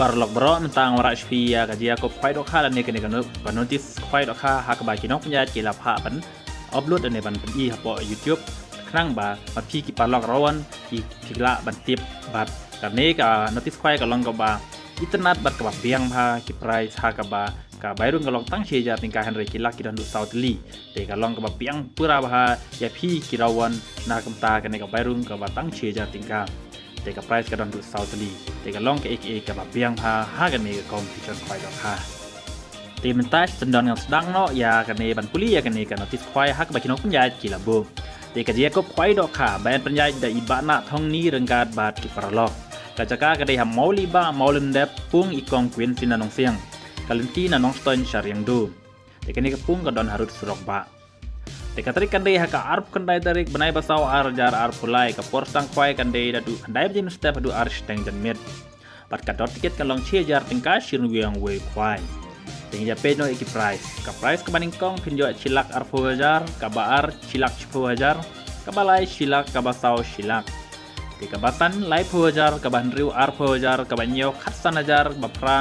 parlok bro mentang warak shpia kajia ko khwai dok kha ne kene kanu notice khwai dok kha ha ka ba kinok nya ki la pha ban upload ne ban i ha po YouTube khang ba phi ki parlok rawan ki la ban tip bat kan ne ka notice khwai ka long ka ba internet bat ka ba biang pha ki price ha ka ba ka bairung ka long tang che ja tingka henry ki lak ki dan du south li te ka long ka ba biang pura ba ya phi ki rawan na kam ta ka ne ka bairung ka ba tang che ja tingka te ka price ka dan du south li te ka long ka aka ka ba biang pha ha ka ne ka competition khwai dok kha te mentas tendon yang sedang no ya ka ne ban puli ya ka ne ka notice khwai ha ka ba kinok nya ki la bo te ka je ko khwai dok kha banปัญญาda ibana thong ni rengkat bat ki parlok ka jaka ka de ha mauli ba maulun dep pung ikong queen sina nong siang kalenti na nong ston syariang do te ka ne ka pung ka don harut surok ba te ka tarik kan de ha ka arp kan dai tarik banai basau ar jar ar pulai ka por sang khwai kan de da du kan dai jin step du ar steng jan met pat ka dot tiket ka long che jar tingka shirun wiang we khwai ting ja pe no iki price ka price ka baning kong pin jo chilak ar phujar ka ba ar chilak phujar ka balai chilak ka basau chilak te ka batan lai phujar ka ban riu ar phujar ka banyo khat sanajar ba pra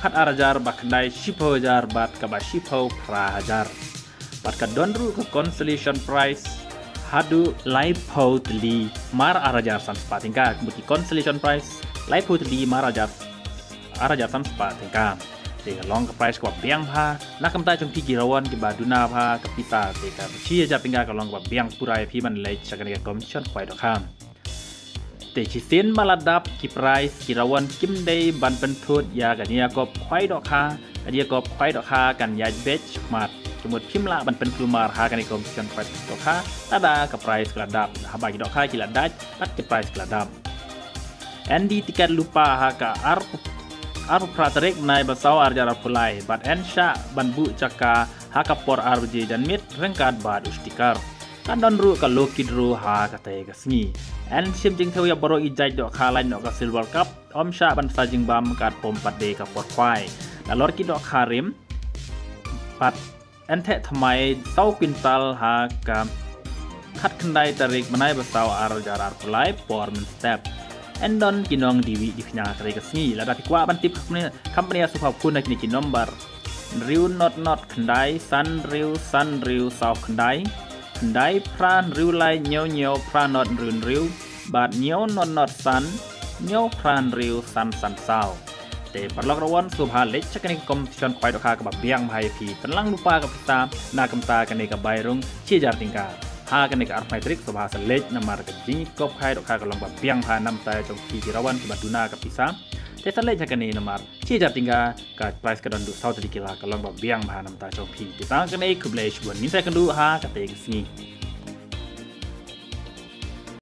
khat arajar ba khandai phujar bat ka ba pho pra hajar pat ka donru ka consolation price hadu lai photli mar arajar san spatingka buti consolation price lai photli mar arajar san spatingka te ka long ka price ka biang pha nak kam ta jong pi girawan ki baduna pha ka pita te ka chi ja tingka ka long ka biang purai phi man lei chakan ka commission khwai dok kham te chi sin maladap ki price girawan kim dei ban pen thut ya ka nia kop khwai dok kha ka dia kop khwai dok kha kan ya bech mat jemut phim la ban pen plumar ha kan commission khwai dok kha tada ka price ka dap ha ba ki dok kha ki la dach pat ki price ka dap Andy tiket lupa ha ka arp praterik nai basau arjar pulai bat ensha banbu caka hakapor arji dan mit rengkat bad ustikar kan don ru ka lokid ru ha ka te ka sngi en sim jing theu ya boro ijai do khalai no ka silver cup om sha ban sa jing bam kat pom pat de ka por kwai la lor ki do kharim pat en the thmai sau quintal ha ka khat khandai tarik manai basau arjar pulai por min step Endon kinong diwi di knya kare kasni la dati kwa ban tip company supa pun kini ki nomor riu not khandai san riu sau khandai pran riu lai nyo pran not riu bat nyo not san nyo pran riu san sau te parlok rawan subha lech chakani competition khwai dok kha ka ba biang bhai phi penlang lupa ka pita na kamta kani ka bairung chi jar tingka ha kan nek arpai trik subha selej namar ka jing kop khai dok kha ka long ba biang pha nam ta jong ki rawan ki baduna ka pisa te selej ha kani namar chi jar tingga ka price ka don du sau tadi kila ka long ba biang pha nam ta jong pi ti ta kan ei kublej bon min ta kan du ha ka te ki